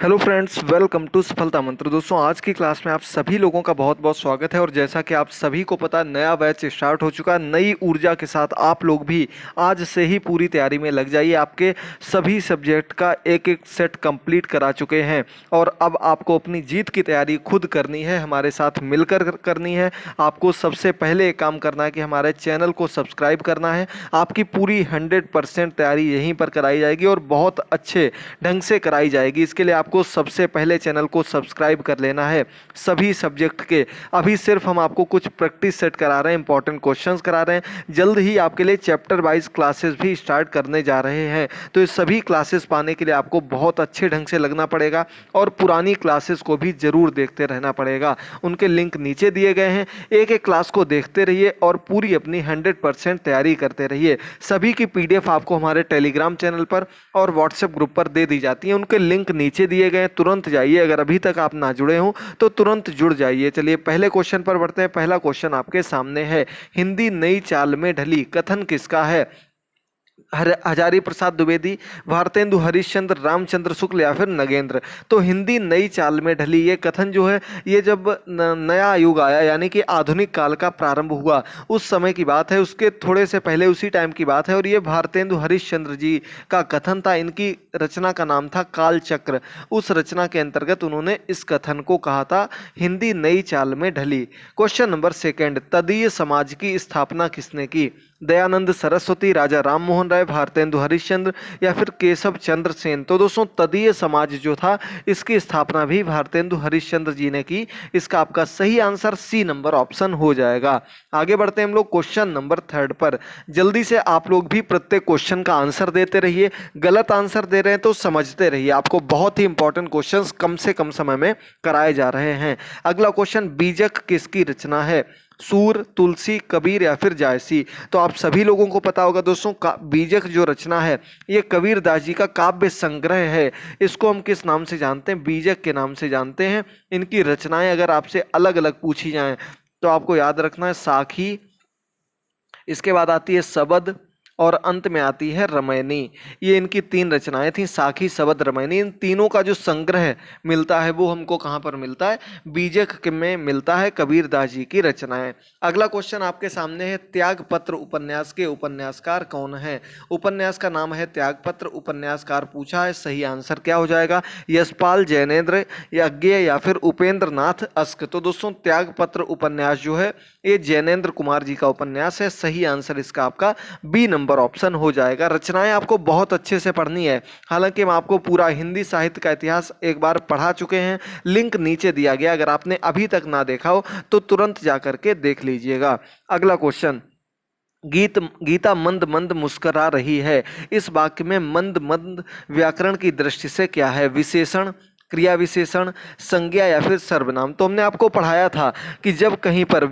Hello friends, welcome to सफलता मंत्र। दोस्तों, आज की क्लास में आप सभी लोगों का बहुत बहुत स्वागत है। और जैसा कि आप सभी को पता, नया बैच स्टार्ट हो चुका है। नई ऊर्जा के साथ आप लोग भी आज से ही पूरी तैयारी में लग जाइए। आपके सभी सब्जेक्ट का एक एक सेट कंप्लीट करा चुके हैं और अब आपको अपनी जीत की तैयारी खुद करनी है, हमारे साथ मिलकर करनी है। आपको सबसे पहले एक काम करना है कि हमारे चैनल को सब्सक्राइब करना है। आपकी पूरी 100% तैयारी यहीं पर कराई जाएगी और बहुत अच्छे ढंग से कराई जाएगी। इसके लिए आपको सबसे पहले चैनल को सब्सक्राइब कर लेना है सभी सब्जेक्ट के। अभी सिर्फ हम आपको कुछ प्रैक्टिस सेट करा रहे हैं, इंपॉर्टेंट क्वेश्चंस करा रहे हैं। जल्द ही आपके लिए चैप्टर वाइज क्लासेस भी स्टार्ट करने जा रहे हैं। तो ये सभी क्लासेस पाने के लिए आपको बहुत अच्छे ढंग से लगना पड़ेगा और पुरानी क्लासेस को भी जरूर देखते रहना पड़ेगा। उनके लिंक नीचे दिए गए हैं। एक एक क्लास को देखते रहिए और पूरी अपनी 100% तैयारी करते रहिए। सभी की पीडीएफ आपको हमारे टेलीग्राम चैनल पर और व्हाट्सएप ग्रुप पर दे दी जाती है। उनके लिंक नीचे दिए गए हैं, तुरंत जाइए। अगर अभी तक आप ना जुड़े हो तो तुरंत जुड़ जाइए। चलिए पहले क्वेश्चन पर बढ़ते हैं। पहला क्वेश्चन आपके सामने है, हिंदी नई चाल में ढली कथन किसका है? हजारी प्रसाद द्विवेदी, भारतेंदु हरिश्चंद्र, रामचंद्र शुक्ल या फिर नगेंद्र। तो हिंदी नई चाल में ढली, ये कथन जो है ये जब नया युग आया यानी कि आधुनिक काल का प्रारंभ हुआ उस समय की बात है। उसके थोड़े से पहले उसी टाइम की बात है और ये भारतेंदु हरिश्चंद्र जी का कथन था। इनकी रचना का नाम था कालचक्र। उस रचना के अंतर्गत उन्होंने इस कथन को कहा था, हिंदी नई चाल में ढली। क्वेश्चन नंबर सेकंड, तदीय समाज की स्थापना किसने की? दयानंद सरस्वती, राजा राम मोहन राय, भारतेंदु हरिश्चंद्र या फिर केशव चंद्र सेन। तो दोस्तों, तदीय समाज जो था इसकी स्थापना भी भारतेंदु हरिश्चंद्र जी ने की। इसका आपका सही आंसर सी नंबर ऑप्शन हो जाएगा। आगे बढ़ते हैं हम लोग क्वेश्चन नंबर थर्ड पर। जल्दी से आप लोग भी प्रत्येक क्वेश्चन का आंसर देते रहिए। गलत आंसर दे रहे हैं तो समझते रहिए। आपको बहुत ही इंपॉर्टेंट क्वेश्चंस कम से कम समय में कराए जा रहे हैं। अगला क्वेश्चन, बीजक किसकी रचना है? सूर, तुलसी, कबीर या फिर जायसी। तो आप सभी लोगों को पता होगा दोस्तों, बीजक जो रचना है ये कबीर दास जी का काव्य संग्रह है। इसको हम किस नाम से जानते हैं? बीजक के नाम से जानते हैं। इनकी रचनाएं अगर आपसे अलग अलग पूछी जाएं तो आपको याद रखना है साखी, इसके बाद आती है सबद और अंत में आती है रमैनी। ये इनकी तीन रचनाएं थी, साखी, सबद, रमैनी। इन तीनों का जो संग्रह मिलता है वो हमको कहाँ पर मिलता है? बीजक में मिलता है, कबीर दास जी की रचनाएं। अगला क्वेश्चन आपके सामने है, त्यागपत्र उपन्यास के उपन्यासकार कौन है? उपन्यास का नाम है त्यागपत्र, उपन्यासकार पूछा है। सही आंसर क्या हो जाएगा? यशपाल, जैनेन्द्र, यज्ञ या फिर उपेंद्र नाथ अस्क। तो दोस्तों, त्यागपत्र उपन्यास जो है ये जैनेन्द्र कुमार जी का उपन्यास है। सही आंसर इसका आपका बी नंबर ऑप्शन हो जाएगा। रचनाएं आपको बहुत अच्छे से पढ़नी है। हालांकि हम आपको पूरा हिंदी साहित्य का इतिहास एक बार पढ़ा चुके हैं, लिंक नीचे दिया गया। अगर आपने अभी तक ना देखा हो तो तुरंत जा करके देख लीजिएगा। अगला क्वेश्चन, गीता मंद मंद मुस्करा रही है, इस वाक्य में मंद मंद व्याकरण की दृष्टि से क्या है? विशेषण, क्रिया विशेषण, संज्ञा या फिर सर्वनाम। तो हमने आपको पढ़ाया था कि जब कहीं पर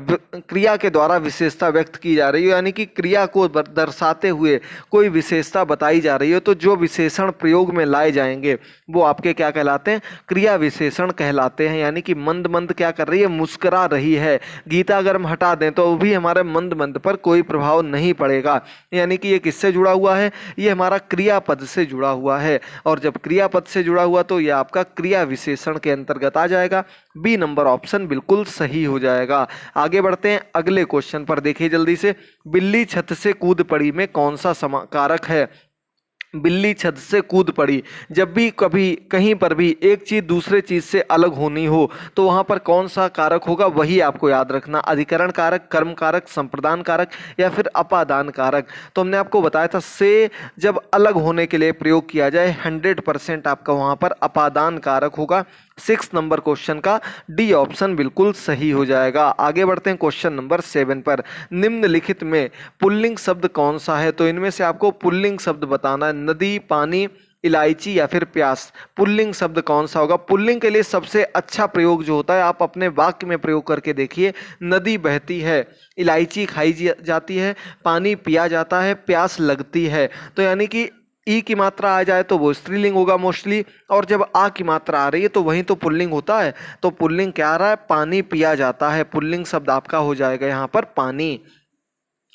क्रिया के द्वारा विशेषता व्यक्त की जा रही हो यानी कि क्रिया को दर्शाते हुए कोई विशेषता बताई जा रही हो तो जो विशेषण प्रयोग में लाए जाएंगे वो आपके क्या कहलाते हैं? क्रिया विशेषण कहलाते हैं। यानी कि मंद मंद क्या कर रही है? मुस्कुरा रही है। गीता अगर हम हटा दें तो भी हमारे मंद मंद पर कोई प्रभाव नहीं पड़ेगा। यानी कि ये किससे जुड़ा हुआ है? ये हमारा क्रियापद से जुड़ा हुआ है। और जब क्रियापद से जुड़ा हुआ तो ये आपका क्रिया विशेषण के अंतर्गत आ जाएगा। बी नंबर ऑप्शन बिल्कुल सही हो जाएगा। आगे बढ़ते हैं अगले क्वेश्चन पर। देखिए जल्दी से, बिल्ली छत से कूद पड़ी में कौन सा कारक है? बिल्ली छत से कूद पड़ी, जब भी कभी कहीं पर भी एक चीज दूसरे चीज से अलग होनी हो तो वहां पर कौन सा कारक होगा? वही आपको याद रखना। अधिकरण कारक, कर्म कारक, संप्रदान कारक या फिर अपादान कारक। तो हमने आपको बताया था से जब अलग होने के लिए प्रयोग किया जाए 100% आपका वहां पर अपादान कारक होगा। 6 नंबर क्वेश्चन का डी ऑप्शन बिल्कुल सही हो जाएगा। आगे बढ़ते हैं क्वेश्चन नंबर 7 पर। निम्नलिखित में पुल्लिंग शब्द कौन सा है? तो इनमें से आपको पुल्लिंग शब्द बताना है। नदी, पानी, इलायची या फिर प्यास। पुल्लिंग शब्द कौन सा होगा? पुल्लिंग के लिए सबसे अच्छा प्रयोग जो होता है आप अपने वाक्य में प्रयोग करके देखिए। नदी बहती है, इलायची खाई जाती है, पानी पिया जाता है, प्यास लगती है। तो यानी कि ई की मात्रा आ जाए तो वो स्त्रीलिंग होगा मोस्टली, और जब आ की मात्रा आ रही है तो वहीं तो पुल्लिंग होता है। तो पुल्लिंग क्या आ रहा है? पानी पिया जाता है। पुल्लिंग शब्द आपका हो जाएगा यहाँ पर पानी।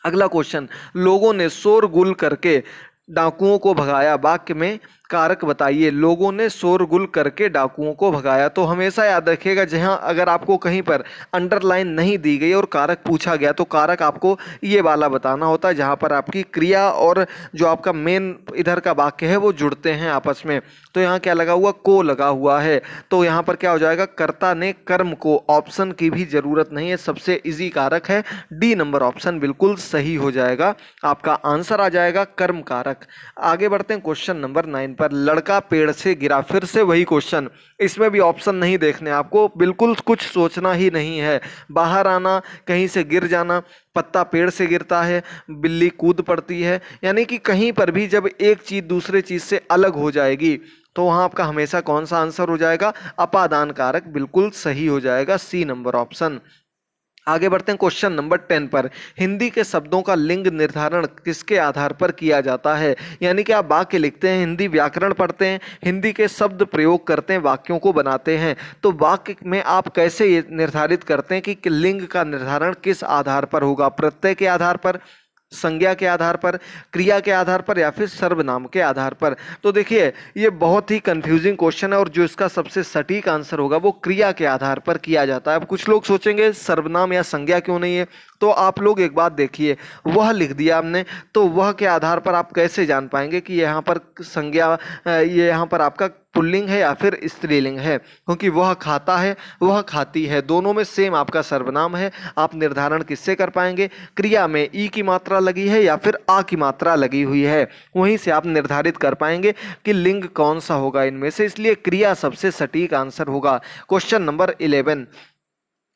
अगला क्वेश्चन, लोगों ने शोरगुल करके डाकुओं को भगाया, वाक्य में कारक बताइए। लोगों ने शोरगुल करके डाकुओं को भगाया। तो हमेशा याद रखिएगा, जहां अगर आपको कहीं पर अंडरलाइन नहीं दी गई और कारक पूछा गया तो कारक आपको ये वाला बताना होता है जहां पर आपकी क्रिया और जो आपका मेन इधर का वाक्य है वो जुड़ते हैं आपस में। तो यहाँ क्या लगा हुआ, को लगा हुआ है। तो यहाँ पर क्या हो जाएगा, कर्ता ने कर्म को, ऑप्शन की भी जरूरत नहीं है, सबसे इजी कारक है डी नंबर ऑप्शन बिल्कुल सही हो जाएगा। आपका आंसर आ जाएगा कर्म कारक। आगे बढ़ते हैं क्वेश्चन नंबर 9 पर। लड़का पेड़ से गिरा, फिर से वही क्वेश्चन, इसमें भी ऑप्शन नहीं देखने आपको, बिल्कुल कुछ सोचना ही नहीं है। बाहर आना, कहीं से गिर जाना, पत्ता पेड़ से गिरता है, बिल्ली कूद पड़ती है, यानी कि कहीं पर भी जब एक चीज दूसरे चीज से अलग हो जाएगी तो वहां आपका हमेशा कौन सा आंसर हो जाएगा, अपादान कारक बिल्कुल सही हो जाएगा, सी नंबर ऑप्शन। आगे बढ़ते हैं क्वेश्चन नंबर 10 पर। हिंदी के शब्दों का लिंग निर्धारण किसके आधार पर किया जाता है। यानी कि आप वाक्य लिखते हैं, हिंदी व्याकरण पढ़ते हैं, हिंदी के शब्द प्रयोग करते हैं, वाक्यों को बनाते हैं, तो वाक्य में आप कैसे ये निर्धारित करते हैं कि लिंग का निर्धारण किस आधार पर होगा, प्रत्यय के आधार पर, संज्ञा के आधार पर, क्रिया के आधार पर, या फिर सर्वनाम के आधार पर। तो देखिए ये बहुत ही कंफ्यूजिंग क्वेश्चन है और जो इसका सबसे सटीक आंसर होगा वो क्रिया के आधार पर किया जाता है। अब कुछ लोग सोचेंगे सर्वनाम या संज्ञा क्यों नहीं है, तो आप लोग एक बात देखिए, वह लिख दिया हमने, तो वह के आधार पर आप कैसे जान पाएंगे कि यहाँ पर संज्ञा, ये यहाँ पर आपका पुल्लिंग है या फिर स्त्रीलिंग है, क्योंकि वह खाता है, वह खाती है, दोनों में सेम आपका सर्वनाम है। आप निर्धारण किससे कर पाएंगे, क्रिया में ई की मात्रा लगी है या फिर आ की मात्रा लगी हुई है, वहीं से आप निर्धारित कर पाएंगे कि लिंग कौन सा होगा इनमें से, इसलिए क्रिया सबसे सटीक आंसर होगा। क्वेश्चन नंबर 11,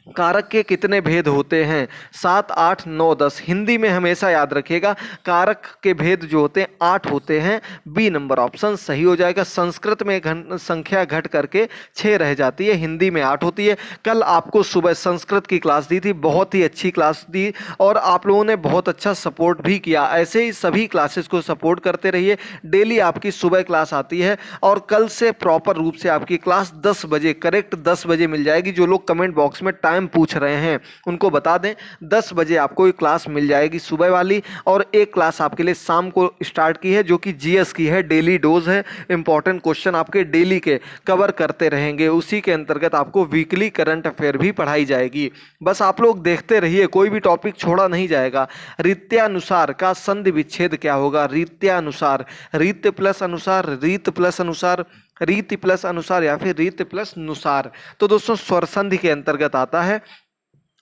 कारक के कितने भेद होते हैं, 7, 8, 9, 10। हिंदी में हमेशा याद रखिएगा कारक के भेद जो होते हैं 8 होते हैं, बी नंबर ऑप्शन सही हो जाएगा। संस्कृत में संख्या घट करके 6 रह जाती है, हिंदी में 8 होती है। कल आपको सुबह संस्कृत की क्लास दी थी, बहुत ही अच्छी क्लास दी और आप लोगों ने बहुत अच्छा सपोर्ट भी किया। ऐसे ही सभी क्लासेस को सपोर्ट करते रहिए। डेली आपकी सुबह क्लास आती है और कल से प्रॉपर रूप से आपकी क्लास 10 बजे, करेक्ट 10 बजे मिल जाएगी। जो लोग कमेंट बॉक्स में टाइम पूछ रहे हैं उनको बता दें, 10 बजे आपको एक क्लास मिल जाएगी सुबह वाली, और एक क्लास आपके लिए शाम को स्टार्ट की है जो कि जीएस की है, डेली डोज है। इंपॉर्टेंट क्वेश्चन आपके डेली के कवर करते रहेंगे, उसी के अंतर्गत आपको वीकली करंट अफेयर भी पढ़ाई जाएगी। बस आप लोग देखते रहिए, कोई भी टॉपिक छोड़ा नहीं जाएगा। रीत्यानुसार का संधि विच्छेद क्या होगा, रीत्यानुसार, रीत प्लस अनुसार, रीत प्लस अनुसार, रीति प्लस अनुसार, या फिर रीत प्लस नुसार। तो दोस्तों स्वर संधि के अंतर्गत आता है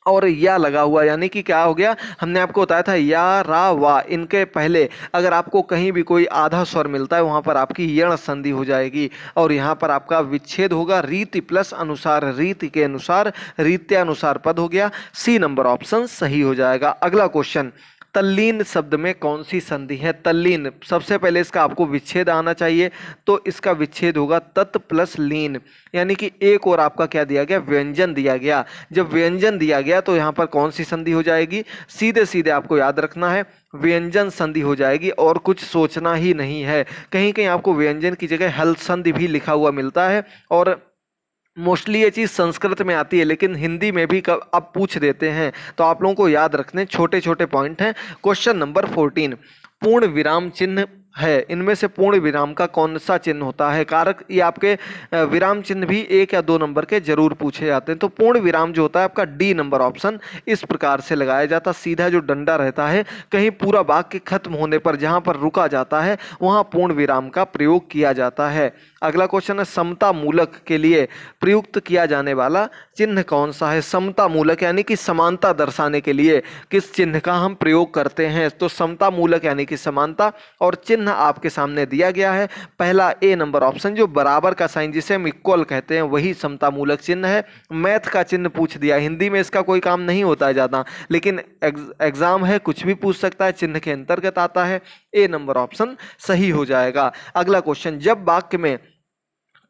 और या लगा हुआ, यानी कि क्या हो गया, हमने आपको बताया था या, रा, वा, इनके पहले अगर आपको कहीं भी कोई आधा स्वर मिलता है वहां पर आपकी यण संधि हो जाएगी और यहाँ पर आपका विच्छेद होगा रीति प्लस अनुसार, रीति के अनुसार, रीत्यानुसार पद हो गया, सी नंबर ऑप्शन सही हो जाएगा। अगला क्वेश्चन, तल्लीन शब्द में कौन सी संधि है। तल्लीन, सबसे पहले इसका आपको विच्छेद आना चाहिए, तो इसका विच्छेद होगा तत् प्लस लीन, यानी कि एक और आपका क्या दिया गया, व्यंजन दिया गया। जब व्यंजन दिया गया तो यहाँ पर कौन सी संधि हो जाएगी, सीधे सीधे आपको याद रखना है व्यंजन संधि हो जाएगी और कुछ सोचना ही नहीं है। कहीं कहीं आपको व्यंजन की जगह हल संधि भी लिखा हुआ मिलता है और मोस्टली ये चीज़ संस्कृत में आती है, लेकिन हिंदी में भी अब पूछ देते हैं, तो आप लोगों को याद रखने छोटे छोटे पॉइंट हैं। क्वेश्चन नंबर 14, पूर्ण विराम चिन्ह है, इनमें से पूर्ण विराम का कौन सा चिन्ह होता है। कारक ये आपके विराम चिन्ह भी 1 या 2 नंबर के जरूर पूछे जाते हैं। तो पूर्ण विराम जो होता है आपका डी नंबर ऑप्शन इस प्रकार से लगाया जाता, सीधा जो डंडा रहता है, कहीं पूरा वाक्य खत्म होने पर जहां पर रुका जाता है वहां पूर्ण विराम का प्रयोग किया जाता है। अगला क्वेश्चन है, समता मूलक के लिए प्रयुक्त किया जाने वाला चिन्ह कौन सा है। समता मूलक यानी कि समानता दर्शाने के लिए किस चिन्ह का हम प्रयोग करते हैं, तो समता मूलक यानी कि समानता, और चिन्ह आपके सामने दिया गया है पहला ए नंबर ऑप्शन, जो बराबर का साइन जिसे हम इक्वल कहते हैं वही समता मूलक चिन्ह है। मैथ का चिन्ह पूछ दिया, हिंदी में इसका कोई काम नहीं होता है ज़्यादा, लेकिन एग्जाम है कुछ भी पूछ सकता है, चिन्ह के अंतर्गत आता है, ए नंबर ऑप्शन सही हो जाएगा। अगला क्वेश्चन, जब वाक्य में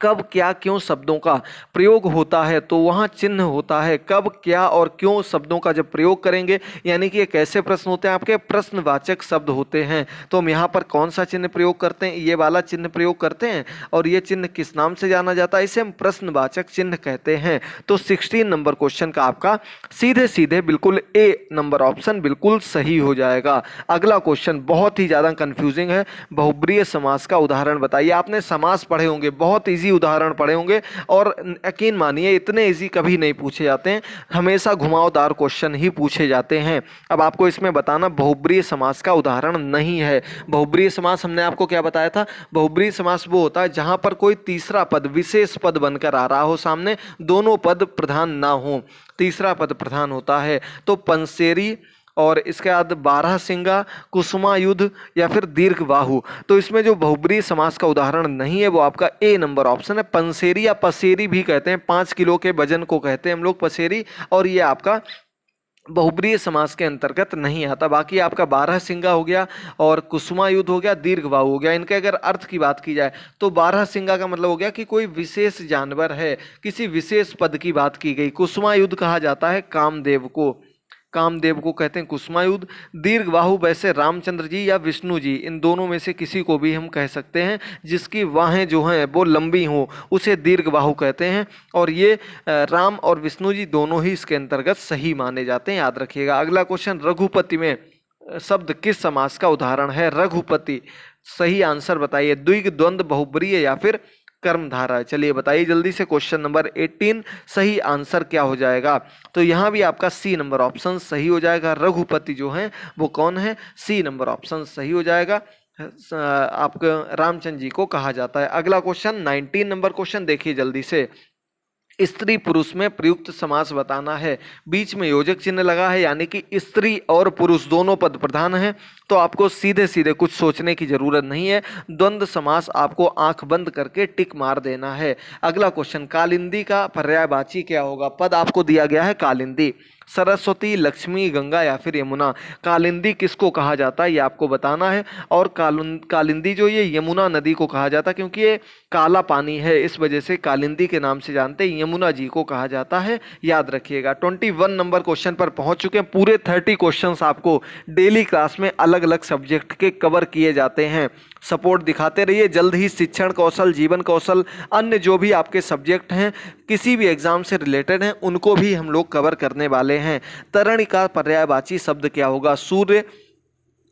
कब क्या क्यों शब्दों का प्रयोग होता है तो वहाँ चिन्ह होता है। कब क्या और क्यों शब्दों का जब प्रयोग करेंगे, यानी कि ये कैसे प्रश्न होते हैं आपके, प्रश्नवाचक शब्द होते हैं। तो हम यहाँ पर कौन सा चिन्ह प्रयोग करते हैं, ये वाला चिन्ह प्रयोग करते हैं। और ये चिन्ह किस नाम से जाना जाता है, इसे हम प्रश्नवाचक चिन्ह कहते हैं। तो 16 नंबर क्वेश्चन का आपका सीधे सीधे बिल्कुल ए नंबर ऑप्शन बिल्कुल सही हो जाएगा। अगला क्वेश्चन बहुत ही ज्यादा कंफ्यूजिंग है। बहुब्रीहि समास का उदाहरण बताइए। आपने समास पढ़े होंगे, बहुत इजी उदाहरण पढ़े होंगे, और यकीन मानिए इतने इजी कभी नहीं पूछे जाते हैं, हमेशा घुमावदार क्वेश्चन ही पूछे जाते हैं। अब आपको इसमें बताना बहुब्रीहि समास का उदाहरण नहीं है। बहुब्रीहि समास हमने आपको क्या बताया था, बहुब्रीहि समास वो होता है जहां पर कोई तीसरा पद विशेष पद बनकर आ रहा हो सामने, दोनों पद प्रधान ना हो, तीसरा पद प्रधान होता है। तो पंसेरी और इसके बाद बारहसिंगा, कुसुमायुध या फिर दीर्घबाहु। तो इसमें जो बहुब्रीहि समास का उदाहरण नहीं है वो आपका ए नंबर ऑप्शन है। पंसेरी या पसेरी भी कहते हैं, 5 किलो के वजन को कहते हैं हम लोग पसेरी, और ये आपका बहुब्रीहि समास के अंतर्गत नहीं आता। बाकी आपका बारहसिंगा हो गया और कुसुमायुध हो गया, दीर्घबाहु हो गया। इनके अगर अर्थ की बात की जाए तो बारहसिंगा का मतलब हो गया कि कोई विशेष जानवर है, किसी विशेष पद की बात की गई। कुसुमायुध कहा जाता है कामदेव को, कामदेव को कहते हैं कुसुमायुध। दीर्घबाहु वैसे रामचंद्र जी या विष्णु जी, इन दोनों में से किसी को भी हम कह सकते हैं, जिसकी बाहें जो हैं वो लंबी हों उसे दीर्घबाहु कहते हैं। और ये राम और विष्णु जी दोनों ही इसके अंतर्गत सही माने जाते हैं, याद रखिएगा। अगला क्वेश्चन, रघुपति में शब्द किस समास का उदाहरण है, रघुपति। सही आंसर बताइए, द्विग, द्वंद्व, बहुब्रीहि या फिर कर्मधारय। चलिए बताइए जल्दी से। क्वेश्चन नंबर 18 सही आंसर क्या हो जाएगा, तो यहाँ भी आपका सी नंबर ऑप्शन सही हो जाएगा। रघुपति जो है वो कौन है, सी नंबर ऑप्शन सही हो जाएगा। आपको रामचंद्र जी को कहा जाता है। अगला क्वेश्चन 19 नंबर क्वेश्चन देखिए जल्दी से। स्त्री पुरुष में प्रयुक्त समास बताना है, बीच में योजक चिन्ह लगा है, यानी कि स्त्री और पुरुष दोनों पद प्रधान हैं। तो आपको सीधे सीधे कुछ सोचने की जरूरत नहीं है, द्वंद्व समास आपको आंख बंद करके टिक मार देना है। अगला क्वेश्चन, कालिंदी का पर्यायवाची क्या होगा, पद आपको दिया गया है कालिंदी। सरस्वती, लक्ष्मी, गंगा या फिर यमुना। कालिंदी किसको कहा जाता है ये आपको बताना है। और कालिंदी जो ये यमुना नदी को कहा जाता है, क्योंकि ये काला पानी है, इस वजह से कालिंदी के नाम से जानते हैं, यमुना जी को कहा जाता है, याद रखिएगा। 21 नंबर क्वेश्चन पर पहुंच चुके हैं। पूरे 30 क्वेश्चंस आपको डेली क्लास में अलग अलग सब्जेक्ट के कवर किए जाते हैं। सपोर्ट दिखाते रहिए। जल्द ही शिक्षण कौशल, जीवन कौशल, अन्य जो भी आपके सब्जेक्ट हैं किसी भी एग्जाम से रिलेटेड हैं उनको भी हम लोग कवर करने वाले हैं। तरणि का पर्यायवाची शब्द क्या होगा, सूर्य,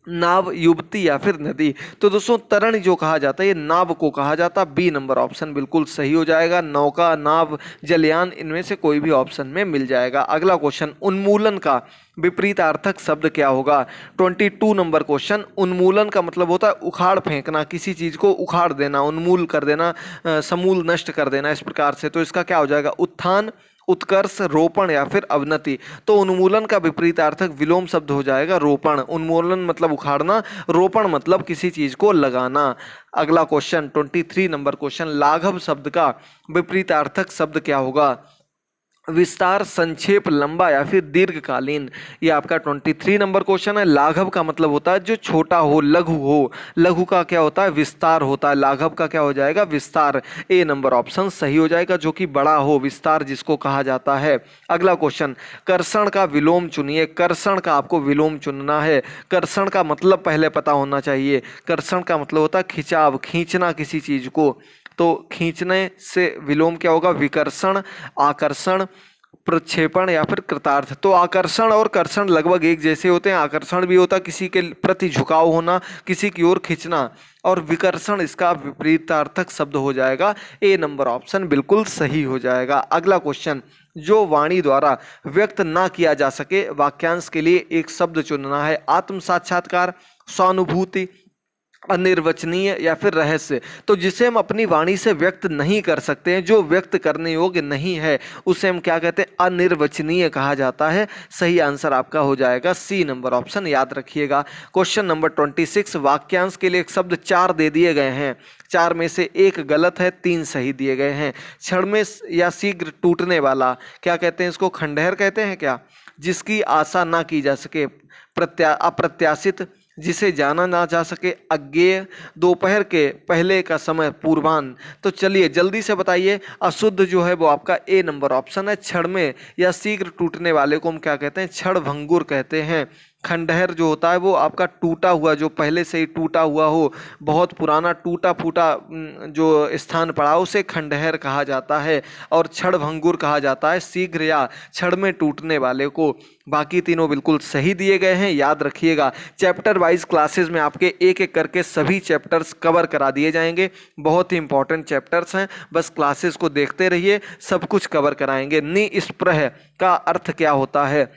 नाव, युवती या फिर नदी। तो दोस्तों तरण जो कहा जाता है ये नाव को कहा जाता है, बी नंबर ऑप्शन बिल्कुल सही हो जाएगा। नौका, नाव, जलयान, इनमें से कोई भी ऑप्शन में मिल जाएगा। अगला क्वेश्चन, उन्मूलन का विपरीतार्थक शब्द क्या होगा। 22 नंबर क्वेश्चन, उन्मूलन का मतलब होता है उखाड़ फेंकना, किसी चीज को उखाड़ देना, उन्मूल कर देना, समूल नष्ट कर देना, इस प्रकार से। तो इसका क्या हो जाएगा, उत्थान, उत्कर्ष, रोपण या फिर अवनति। तो उन्मूलन का विपरीतार्थक विलोम शब्द हो जाएगा रोपण। उन्मूलन मतलब उखाड़ना, रोपण मतलब किसी चीज को लगाना। अगला क्वेश्चन 23 नंबर क्वेश्चन, लाघव शब्द का विपरीतार्थक शब्द क्या होगा, विस्तार, संक्षेप, लंबा या फिर दीर्घकालीन। ये आपका 23 नंबर क्वेश्चन है। लाघव का मतलब होता है जो छोटा हो, लघु हो। लघु का क्या होता है, विस्तार होता है। लाघव का क्या हो जाएगा, विस्तार। ए नंबर ऑप्शन सही हो जाएगा, जो कि बड़ा हो, विस्तार जिसको कहा जाता है। अगला क्वेश्चन, कर्षण का विलोम चुनिए। कर्षण का आपको विलोम चुनना है। कर्षण का मतलब पहले पता होना चाहिए। कर्षण का मतलब होता है खिंचाव, खींचना किसी चीज को। तो खींचने से विलोम क्या होगा, विकर्षण, आकर्षण, प्रक्षेपण या फिर कृतार्थ। तो आकर्षण और कर्षण लगभग एक जैसे होते हैं। आकर्षण भी होता है किसी के प्रति झुकाव होना, किसी की ओर खींचना, और विकर्षण इसका विपरीतार्थक शब्द हो जाएगा। ए नंबर ऑप्शन बिल्कुल सही हो जाएगा। अगला क्वेश्चन, जो वाणी द्वारा व्यक्त ना किया जा सके वाक्यांश के लिए एक शब्द चुनना है। आत्म साक्षात्कार, सहानुभूति, अनिर्वचनीय या फिर रहस्य। तो जिसे हम अपनी वाणी से व्यक्त नहीं कर सकते हैं, जो व्यक्त करने योग्य नहीं है, उसे हम क्या कहते हैं, अनिर्वचनीय कहा जाता है। सही आंसर आपका हो जाएगा सी नंबर ऑप्शन, याद रखिएगा। क्वेश्चन नंबर 26, वाक्यांश के लिए एक शब्द 4 दे दिए गए हैं, 4 में से एक गलत है, 3 सही दिए गए हैं। क्षण में या शीघ्र टूटने वाला, क्या कहते हैं इसको, खंडहर कहते हैं क्या। जिसकी आशा ना की जा सके, अप्रत्याशित, जिसे जाना ना जा सके अज्ञेय, दोपहर के पहले का समय पूर्वाह्न। तो चलिए जल्दी से बताइए, अशुद्ध जो है वो आपका ए नंबर ऑप्शन है। क्षण में या शीघ्र टूटने वाले को हम क्या कहते हैं? क्षण भंगुर कहते हैं। खंडहर जो होता है वो आपका टूटा हुआ, जो पहले से ही टूटा हुआ हो, बहुत पुराना टूटा फूटा जो स्थान पड़ा उसे खंडहर कहा जाता है। और क्षण भंगुर कहा जाता है शीघ्र या क्षण में टूटने वाले को। बाकी तीनों बिल्कुल सही दिए गए हैं, याद रखिएगा। चैप्टर वाइज क्लासेस में आपके एक एक करके सभी चैप्टर्स कवर करा दिए जाएंगे। बहुत ही इंपॉर्टेंट चैप्टर्स हैं, बस क्लासेस को देखते रहिए, सब कुछ कवर कराएंगे। निस्पृह का अर्थ क्या होता है?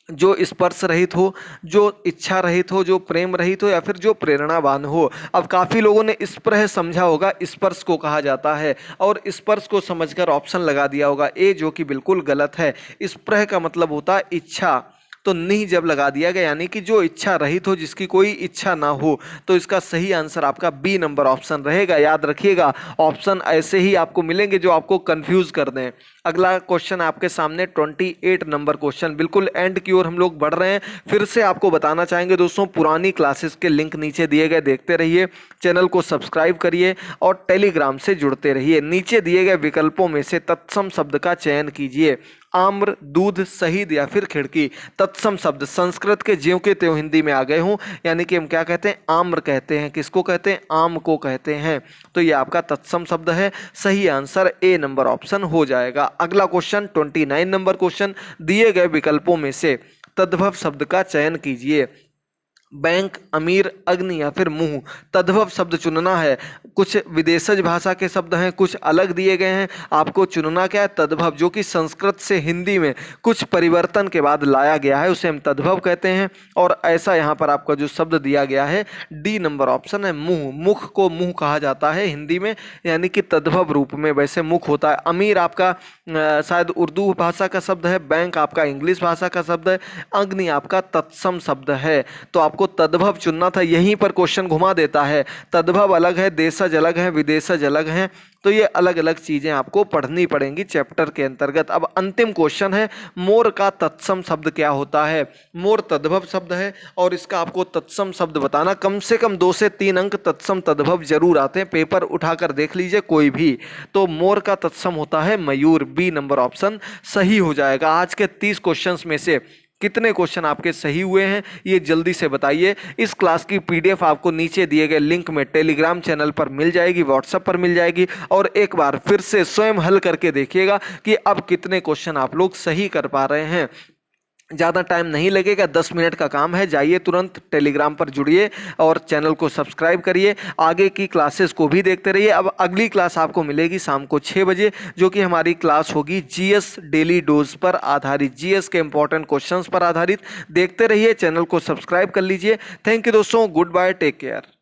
जो स्पर्श रहित हो, जो इच्छा रहित हो, जो प्रेम रहित हो, या फिर जो प्रेरणावान हो। अब काफी लोगों ने स्पृह समझा होगा, स्पर्श को कहा जाता है, और स्पर्श को समझकर ऑप्शन लगा दिया होगा ए, जो कि बिल्कुल गलत है। स्पृह का मतलब होता है इच्छा, तो नहीं जब लगा दिया गया यानी कि जो इच्छा रहित हो, जिसकी कोई इच्छा ना हो। तो इसका सही आंसर आपका बी नंबर ऑप्शन रहेगा। याद रखिएगा, ऑप्शन ऐसे ही आपको मिलेंगे जो आपको कंफ्यूज कर दें। अगला क्वेश्चन आपके सामने 28 नंबर क्वेश्चन, बिल्कुल एंड की ओर हम लोग बढ़ रहे हैं। फिर से आपको बताना चाहेंगे दोस्तों, पुरानी क्लासेस के लिंक नीचे दिए गए, देखते रहिए, चैनल को सब्सक्राइब करिए और टेलीग्राम से जुड़ते रहिए। नीचे दिए गए विकल्पों में से तत्सम शब्द का चयन कीजिए। आम्र, दूध, शहीद या फिर खिड़की। तत्सम शब्द संस्कृत के ज्यों के त्यों हिंदी में आ गए हों, यानी कि हम क्या कहते हैं? आम्र कहते हैं। किसको कहते हैं? आम को कहते हैं। तो ये आपका तत्सम शब्द है। सही आंसर ए नंबर ऑप्शन हो जाएगा। अगला क्वेश्चन 29 नंबर क्वेश्चन, दिए गए विकल्पों में से तद्भव शब्द का चयन कीजिए। बैंक, अमीर, अग्नि या फिर मुंह। तद्भव शब्द चुनना है। कुछ विदेशज भाषा के शब्द हैं, कुछ अलग दिए गए हैं, आपको चुनना क्या है? तद्भव, जो कि संस्कृत से हिंदी में कुछ परिवर्तन के बाद लाया गया है, उसे हम तद्भव कहते हैं। और ऐसा यहाँ पर आपका जो शब्द दिया गया है, डी नंबर ऑप्शन है मुंह। मुख को मुंह कहा जाता है हिंदी में, यानी कि तद्भव रूप में वैसे मुख होता है। अमीर आपका शायद उर्दू भाषा का शब्द है, बैंक आपका इंग्लिश भाषा का शब्द है, अग्नि आपका तत्सम शब्द है। तो आपको तद्भव चुनना था, यहीं पर क्वेश्चन घुमा देता है। तद्भव अलग है, देशज अलग है, विदेशज अलग हैं, तो ये अलग अलग चीजें आपको पढ़नी पड़ेंगी चैप्टर के अंतर्गत। अब अंतिम क्वेश्चन है, मोर का तत्सम शब्द क्या होता है? मोर तद्भव शब्द है और इसका आपको तत्सम शब्द बताना। कम से कम 2 से 3 अंक तत्सम तद्भव जरूर आते हैं, पेपर उठाकर देख लीजिए कोई भी। तो मोर का तत्सम होता है मयूर। बी नंबर ऑप्शन सही हो जाएगा। आज के 30 क्वेश्चंस में से कितने क्वेश्चन आपके सही हुए हैं ये जल्दी से बताइए। इस क्लास की पीडीएफ आपको नीचे दिए गए लिंक में टेलीग्राम चैनल पर मिल जाएगी, व्हाट्सएप पर मिल जाएगी, और एक बार फिर से स्वयं हल करके देखिएगा कि अब कितने क्वेश्चन आप लोग सही कर पा रहे हैं। ज़्यादा टाइम नहीं लगेगा, 10 मिनट का काम है। जाइए तुरंत टेलीग्राम पर जुड़िए और चैनल को सब्सक्राइब करिए। आगे की क्लासेस को भी देखते रहिए। अब अगली क्लास आपको मिलेगी शाम को 6 बजे, जो कि हमारी क्लास होगी जीएस डेली डोज पर आधारित, जीएस के इंपॉर्टेंट क्वेश्चंस पर आधारित। देखते रहिए, चैनल को सब्सक्राइब कर लीजिए। थैंक यू दोस्तों, गुड बाय, टेक केयर।